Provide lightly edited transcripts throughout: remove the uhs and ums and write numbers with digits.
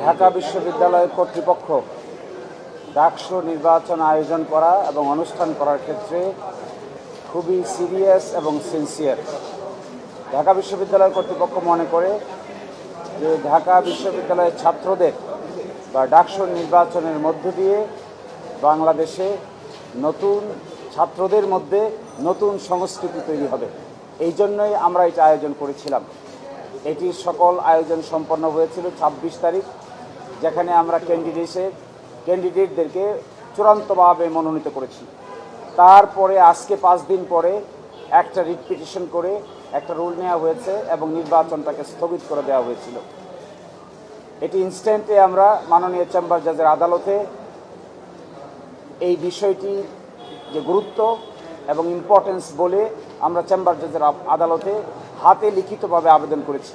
ঢাকা বিশ্ববিদ্যালয় কর্তৃপক্ষ ডাকসু নির্বাচন আয়োজন করা এবং অনুষ্ঠান করার ক্ষেত্রে খুবই সিরিয়াস এবং সিনসিয়ার। ঢাকা বিশ্ববিদ্যালয় কর্তৃপক্ষ মনে করে যে ঢাকা বিশ্ববিদ্যালয়ের ছাত্রদের বা ডাকসু নির্বাচনের মধ্য দিয়ে বাংলাদেশে নতুন ছাত্রদের মধ্যে নতুন সংস্কৃতি তৈরি হবে। এই জন্যই আমরা এটা আয়োজন করেছিলাম। এটির সকল আয়োজন সম্পন্ন হয়েছিল ২৬ তারিখ, যেখানে আমরা ক্যান্ডিডেটদেরকে চূড়ান্তভাবে মনোনীত করেছি। তারপরে আজকে ৫ দিন পরে একটা রিট পিটিশন করে একটা রুল নেওয়া হয়েছে এবং নির্বাচনটাকে স্থগিত করে দেওয়া হয়েছিল। এটি ইনস্ট্যান্টে আমরা মাননীয় চেম্বার জাজের আদালতে এই বিষয়টি যে গুরুত্ব এবং ইম্পর্টেন্স বলে আমরা চেম্বার জাজের আদালতে হাতে লিখিতভাবে আবেদন করেছি।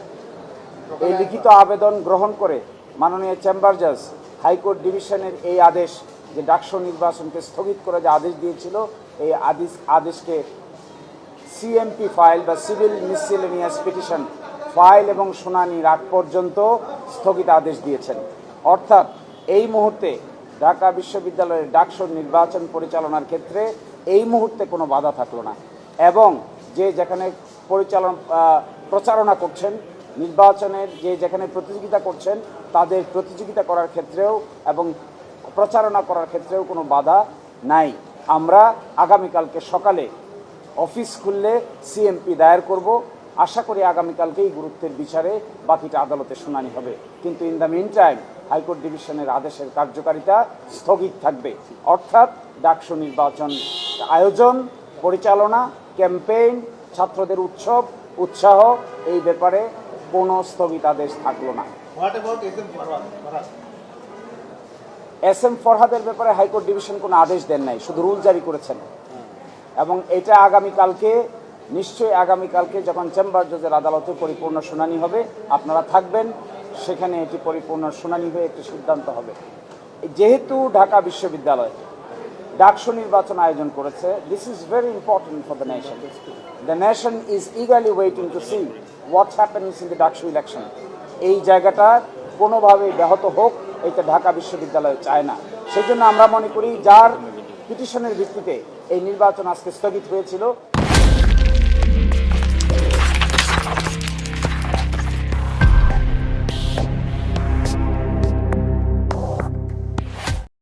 এই লিখিত আবেদন গ্রহণ করে মাননীয় চেম্বার জাজ হাইকোর্ট ডিভিশনের এই আদেশ, যে ডাকসু নির্বাচনকে স্থগিত করে যে আদেশ দিয়েছিল, এই আদেশকে সিএমপি ফাইল বা সিভিল মিসসেলেনিয়াস পিটিশন ফাইল এবং শুনানির আগ পর্যন্ত স্থগিত আদেশ দিয়েছেন। অর্থাৎ এই মুহূর্তে ঢাকা বিশ্ববিদ্যালয়ের ডাকসু নির্বাচন পরিচালনার ক্ষেত্রে এই মুহূর্তে কোনো বাধা থাকলো না, এবং যে যেখানে প্রচারণা করছেন, নির্বাচনের যে যেখানে প্রতিযোগিতা করছেন, তাদের প্রতিযোগিতা করার ক্ষেত্রেও এবং প্রচারণা করার ক্ষেত্রেও কোনো বাধা নাই। আমরা আগামীকালকে সকালে অফিস খুললে সিএমপি দায়ের করব। আশা করি আগামীকালকেই গুরুত্বের বিচারে বাকিটা আদালতে শুনানি হবে। কিন্তু in the meantime high court ডিভিশনের আদেশের কার্যকারিতা স্থগিত থাকবে। অর্থাৎ ডাকসু নির্বাচন আয়োজন, পরিচালনা, ক্যাম্পেইন, ছাত্রদের উৎসাহ, এই ব্যাপারে কোনো স্থগিতাদেশ থাকলো না। এস এম ফরহাদের ব্যাপারে হাইকোর্ট ডিভিশন কোনো আদেশ দেন নাই, শুধু রুল জারি করেছেন। এবং এটা নিশ্চয়ই আগামীকালকে যখন চেম্বার জজের আদালতে পরিপূর্ণ শুনানি হবে, আপনারা থাকবেন, সেখানে এটি পরিপূর্ণ শুনানি হয়ে একটি সিদ্ধান্ত হবে। যেহেতু ঢাকা বিশ্ববিদ্যালয় ডাকসু নির্বাচন আয়োজন করেছে, this is very important for the nation. The nation is eagerly waiting to see what happens in the DUCSU election. এই জায়গাটা কোনোভাবেই ব্যাহত হোক, এটা ঢাকা বিশ্ববিদ্যালয় চায় না। সেই জন্য আমরা মনে করি যার পিটিশনের ভিত্তিতে এই নির্বাচন আজকে স্থগিত হয়েছিল,